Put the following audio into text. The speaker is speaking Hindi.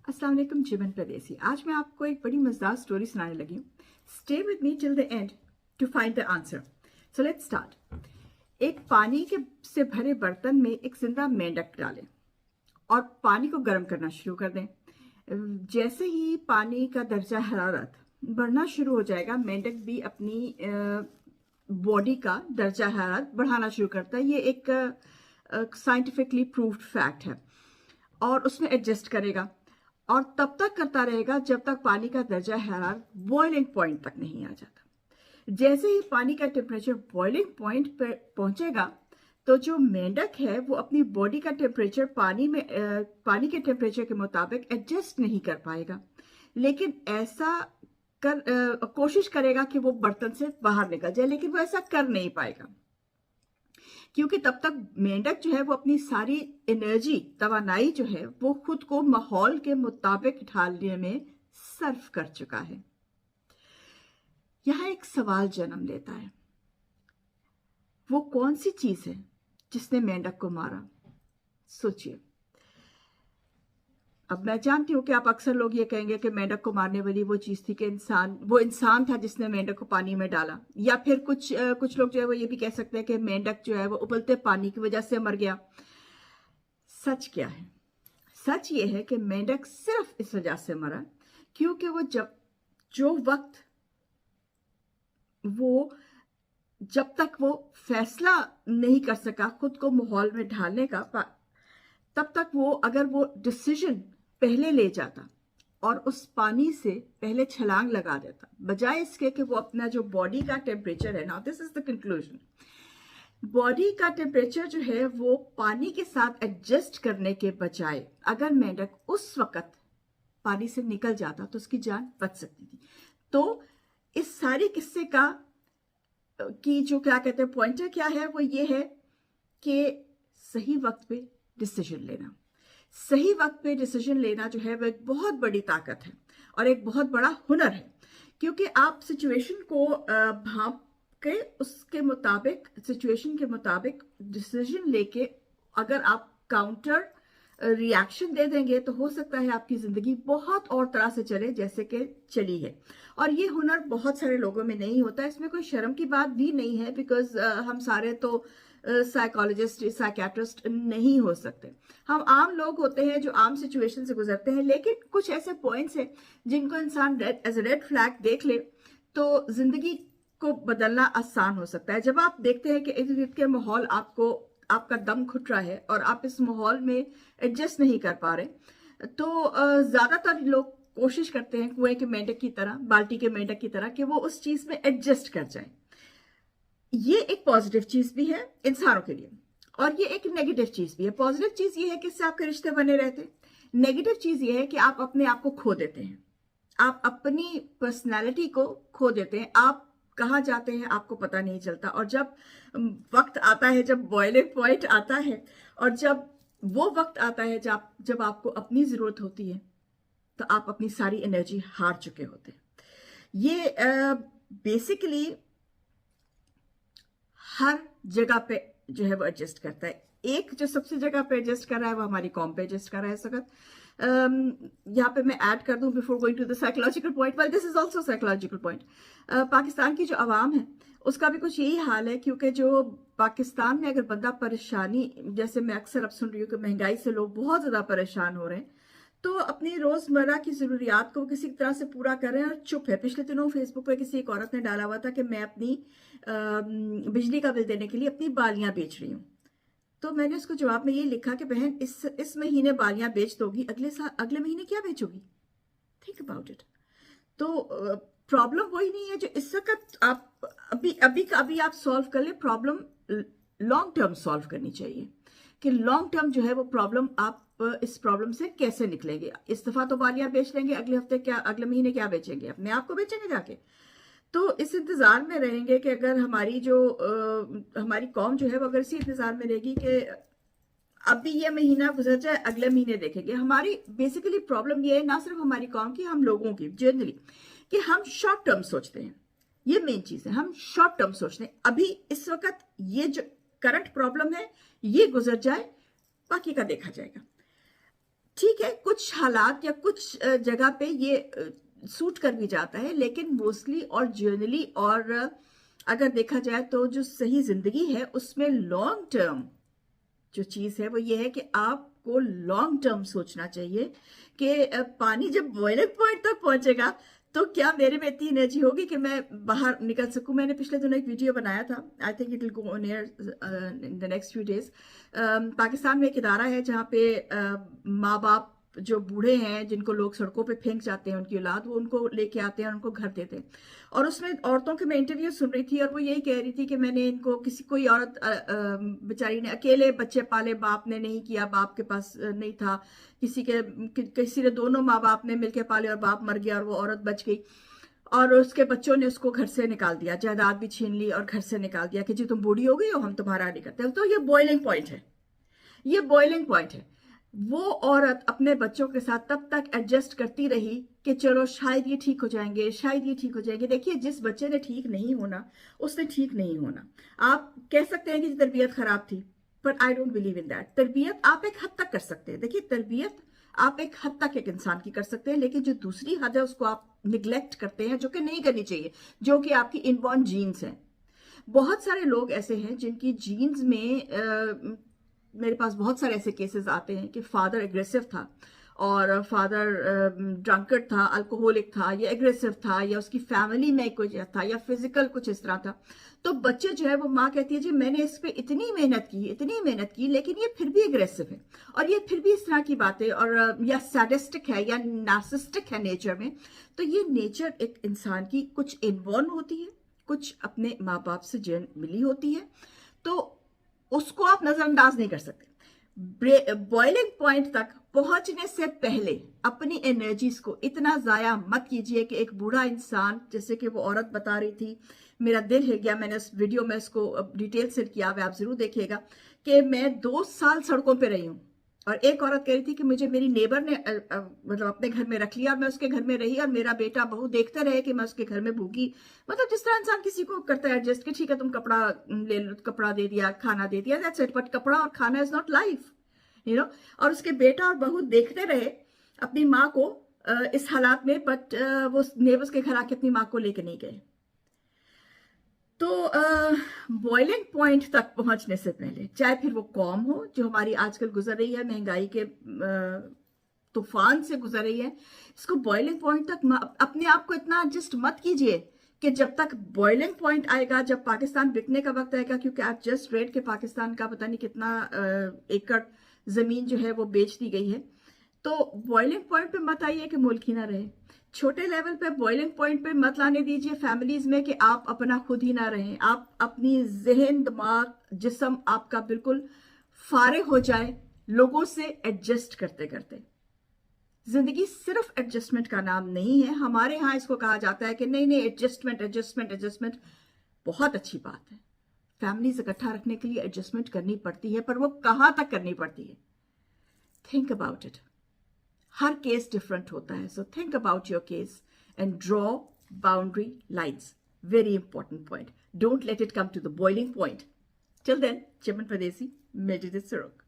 अस्सलाम वालेकुम जीवन परदेसी। आज मैं आपको एक बड़ी मजेदार स्टोरी सुनाने लगी हूँ। Stay with me till the end to find the answer. So let's start. एक पानी के से भरे बर्तन में एक जिंदा मेंढक डालें और पानी को गर्म करना शुरू कर दें। जैसे ही पानी का दर्जा हरारत बढ़ना शुरू हो जाएगा, मेंढक भी अपनी बॉडी का दर्जा हरारत बढ़ाना शुरू करता है। ये एक साइंटिफिकली प्रूव्ड फैक्ट है और उसमें एडजस्ट करेगा और तब तक करता रहेगा जब तक पानी का दर्जा हरारत बॉइलिंग पॉइंट तक नहीं आ जाता। जैसे ही पानी का टेम्परेचर बॉइलिंग पॉइंट पर पहुंचेगा तो जो मेंढक है वो अपनी बॉडी का टेम्परेचर पानी के टेम्परेचर के मुताबिक एडजस्ट नहीं कर पाएगा, लेकिन ऐसा कोशिश करेगा कि वो बर्तन से बाहर निकल जाए, लेकिन वो ऐसा कर नहीं पाएगा क्योंकि तब तक मेंढक जो है वो अपनी सारी एनर्जी, तवानाई जो है वो खुद को माहौल के मुताबिक ढालने में सर्व कर चुका है। यहां एक सवाल जन्म लेता है, वो कौन सी चीज है जिसने मेंढक को मारा? सोचिए। अब मैं जानती हूं कि आप अक्सर लोग ये कहेंगे कि मेंढक को मारने वाली वो चीज थी कि वो इंसान था जिसने मेंढक को पानी में डाला, या फिर कुछ लोग जो है वो ये भी कह सकते हैं कि मेंढक जो है वो उबलते पानी की वजह से मर गया। सच क्या है? सच ये है कि मेंढक सिर्फ इस वजह से मरा क्योंकि वो जब तक वो फैसला नहीं कर सका खुद को माहौल में ढालने का, तब तक अगर वो डिसीजन पहले ले जाता और उस पानी से पहले छलांग लगा देता, बजाय इसके कि वो अपना जो बॉडी का टेम्परेचर है, now this is the conclusion, body का टेम्परेचर जो है वो पानी के साथ एडजस्ट करने के बजाय अगर मेंढक उस वक्त पानी से निकल जाता तो उसकी जान बच सकती थी। तो इस सारे किस्से की जो क्या कहते हैं पॉइंटर क्या है, वो ये है कि सही वक्त पे डिसीजन लेना। सही वक्त पे डिसीजन लेना जो है वो एक बहुत बड़ी ताकत है और एक बहुत बड़ा हुनर है, क्योंकि आप सिचुएशन को भांप के उसके मुताबिक, सिचुएशन के मुताबिक डिसीजन लेके अगर आप काउंटर रिएक्शन दे देंगे तो हो सकता है आपकी जिंदगी बहुत और तरह से चले जैसे कि चली है। और ये हुनर बहुत सारे लोगों में नहीं होता, इसमें कोई शर्म की बात भी नहीं है, बिकॉज हम सारे तो साइकोलॉजिस्ट, साइकेट्रिस्ट नहीं हो सकते। हम आम लोग होते हैं जो आम सिचुएशन से गुजरते हैं, लेकिन कुछ ऐसे पॉइंट्स हैं जिनको इंसान एज रेड फ्लैग देख ले तो जिंदगी को बदलना आसान हो सकता है। जब आप देखते हैं कि इर्द गिर्द के माहौल आपका दम घुट रहा है और आप इस माहौल में एडजस्ट नहीं कर पा रहे, तो ज्यादातर लोग कोशिश करते हैं कुएं के मेंढक की तरह, बाल्टी के मेंढक की तरह, कि वो उस चीज में एडजस्ट कर जाए। ये एक पॉजिटिव चीज भी है इंसानों के लिए और ये एक नेगेटिव चीज भी है। पॉजिटिव चीज ये है कि इससे आपके रिश्ते बने रहते हैं। नेगेटिव चीज ये है कि आप अपने आप को खो देते हैं, आप अपनी पर्सनैलिटी को खो देते हैं, आप कहाँ जाते हैं आपको पता नहीं चलता। और जब वक्त आता है, जब बॉइलिंग पॉइंट आता है और जब वो वक्त आता है जब आपको अपनी जरूरत होती है, तो आप अपनी सारी एनर्जी हार चुके होते हैं। ये बेसिकली हर जगह पे जो है वो एडजस्ट करता है। एक जो सबसे जगह पे एडजस्ट कर रहा है वो हमारी कॉम पे एडजस्ट कर रहा है इस वक्त। यहाँ पे मैं ऐड कर दूं before going to the psychological point, well this is also psychological point. Pakistan की जो आवाम है उसका भी कुछ यही हाल है, क्योंकि जो पाकिस्तान में अगर बंदा परेशानी, जैसे मैं अक्सर अब सुन रही हूँ कि महंगाई से लोग बहुत ज्यादा परेशान हो रहे हैं, तो अपनी रोजमर्रा की जरूरियात को किसी तरह से पूरा कर रहे हैं और चुप है। पिछले दिनों फेसबुक पे किसी एक औरत ने डाला हुआ था कि मैं अपनी बिजली का बिल देने के लिए अपनी बालियां बेच रही हूँ। तो मैंने उसको जवाब में ये लिखा कि बहन, इस महीने बालियां बेच दोगी, अगले महीने क्या बेचोगी? Think about it. तो प्रॉब्लम वही नहीं है जो इस वक्त आप अभी आप सॉल्व कर ले। प्रॉब्लम लॉन्ग टर्म सॉल्व करनी चाहिए कि लॉन्ग टर्म जो है वो प्रॉब्लम, आप इस प्रॉब्लम से कैसे निकलेंगे। इस दफा तो बालियां बेच लेंगे, अगले महीने क्या बेचेंगे? अपने आप को बेचेंगे जाके। तो इस इंतजार में रहेंगे कि अगर हमारी कौम जो है वो अगर इसी इंतजार में रहेगी कि अभी ये महीना गुजर जाए, अगले महीने देखेंगे। हमारी बेसिकली प्रॉब्लम ये है, ना सिर्फ हमारी कौम की, हम लोगों की जनरली, कि हम शॉर्ट टर्म सोचते हैं। ये मेन चीज है, हम शॉर्ट टर्म सोचते हैं। अभी इस वक्त ये जो करंट प्रॉब्लम है ये गुजर जाए, बाकी का देखा जाएगा। ठीक है, कुछ हालात या कुछ जगह पे ये सूट कर भी जाता है, लेकिन मोस्टली और जनरली और अगर देखा जाए तो जो सही जिंदगी है उसमें लॉन्ग टर्म जो चीज है वो ये है कि आपको लॉन्ग टर्म सोचना चाहिए कि पानी जब बॉइलिंग पॉइंट तक पहुंचेगा तो क्या मेरे में इतनी एनर्जी होगी कि मैं बाहर निकल सकूं। मैंने पिछले दिनों एक वीडियो बनाया था, I think it will go on air in the next few days. Pakistan में एक इदारा है जहाँ पे माँ बाप जो बूढ़े हैं जिनको लोग सड़कों पे फेंक जाते हैं उनकी औलाद, वो उनको लेके आते हैं और उनको घर देते हैं। और उसमें औरतों के मैं इंटरव्यू सुन रही थी और वो यही कह रही थी कि मैंने इनको कोई औरत बेचारी ने अकेले बच्चे पाले, बाप ने नहीं किया, बाप के पास नहीं था, किसी ने दोनों माँ बाप ने मिलकर पाले और बाप मर गया और वो औरत बच गई और उसके बच्चों ने उसको घर से निकाल दिया, जायदाद भी छीन ली और घर से निकाल दिया कि जी तुम बूढ़ी हो गई हो, हम तुम्हारा नहीं करते। तो ये बॉइलिंग पॉइंट है, ये बॉइलिंग पॉइंट है। वो औरत अपने बच्चों के साथ तब तक एडजस्ट करती रही कि चलो शायद ये ठीक हो जाएंगे, शायद ये ठीक हो जाएंगे। देखिए, जिस बच्चे ने ठीक नहीं होना उसने ठीक नहीं होना। आप कह सकते हैं कि तरबियत खराब थी, पर I don't believe in that. तरबियत आप एक हद तक कर सकते हैं। देखिए, तरबियत आप एक हद तक एक इंसान की कर सकते हैं, लेकिन जो दूसरी हद है उसको आप निग्लेक्ट करते हैं, जो कि नहीं करनी चाहिए, जो कि आपकी इनबॉर्न जीन्स हैं। बहुत सारे लोग ऐसे हैं जिनकी जीन्स में मेरे पास बहुत सारे ऐसे केसेस आते हैं कि फादर एग्रेसिव था और फादर ड्रंकर्ड था, अल्कोहलिक था, या एग्रेसिव था, या उसकी फैमिली में कुछ था, या फिजिकल कुछ इस तरह था। तो बच्चे जो है वो माँ कहती है जी मैंने इस पे इतनी मेहनत की लेकिन ये फिर भी एग्रेसिव है और ये फिर भी इस तरह की बातें, और या सैडिस्टिक है या नार्सिसिस्टिक है नेचर में। तो ये नेचर एक इंसान की कुछ इनबॉर्न होती है, कुछ अपने माँ बाप से जन्म मिली होती है, तो उसको आप नजरअंदाज नहीं कर सकते। बॉइलिंग पॉइंट तक पहुंचने से पहले अपनी एनर्जीज को इतना जाया मत कीजिए कि एक बूढ़ा इंसान, जैसे कि वो औरत बता रही थी, मेरा दिल हिल गया, मैंने उस वीडियो में इसको डिटेल से किया हुआ, आप जरूर देखिएगा, कि मैं 2 साल सड़कों पे रही हूँ। और एक औरत कह रही थी कि मुझे मेरी नेबर ने मतलब अपने घर में रख लिया और मैं उसके घर में रही और मेरा बेटा बहू देखते रहे कि मैं उसके घर में भूखी। मतलब जिस तरह इंसान किसी को करता है एडजस्ट कि ठीक है तुम कपड़ा ले लो, कपड़ा दे दिया, खाना दे दिया, दैट्स इट। बट कपड़ा और खाना is not life, you know. और उसके बेटा और बहू देखते रहे अपनी माँ को इस हालात में, बट वो नेबर्स के घर आके अपनी माँ को लेके नहीं गए। तो बॉइलिंग पॉइंट तक पहुंचने से पहले, चाहे फिर वो कौम हो जो हमारी आजकल गुजर रही है, महंगाई के तूफान से गुजर रही है, इसको बॉइलिंग पॉइंट तक अपने आप को इतना एडजस्ट मत कीजिए कि जब तक बॉइलिंग पॉइंट आएगा, जब पाकिस्तान बिकने का वक्त आएगा, क्योंकि आप जस्ट रेड के पाकिस्तान का पता नहीं कितना एकड़ जमीन जो है वो बेच दी गई है। तो बॉइलिंग पॉइंट पे मत आइए कि मुल्क ही ना रहे। छोटे लेवल पे बॉइलिंग पॉइंट पे मत लाने दीजिए फैमिलीज में कि आप अपना खुद ही ना रहें, आप अपनी जहन, दिमाग, जिस्म आपका बिल्कुल फारिग हो जाए लोगों से एडजस्ट करते करते। जिंदगी सिर्फ एडजस्टमेंट का नाम नहीं है। हमारे यहाँ इसको कहा जाता है कि नहीं नहीं, एडजस्टमेंट एडजस्टमेंट एडजस्टमेंट, बहुत अच्छी बात है, फैमिलीज इकट्ठा रखने के लिए एडजस्टमेंट करनी पड़ती है, पर वो कहाँ तक करनी पड़ती है, थिंक अबाउट इट। हर केस डिफरेंट होता है, so think about your case and draw boundary lines. Very important point, don't let it come to the boiling point. Till then, Chaman Pardesi, meditate सुरुक।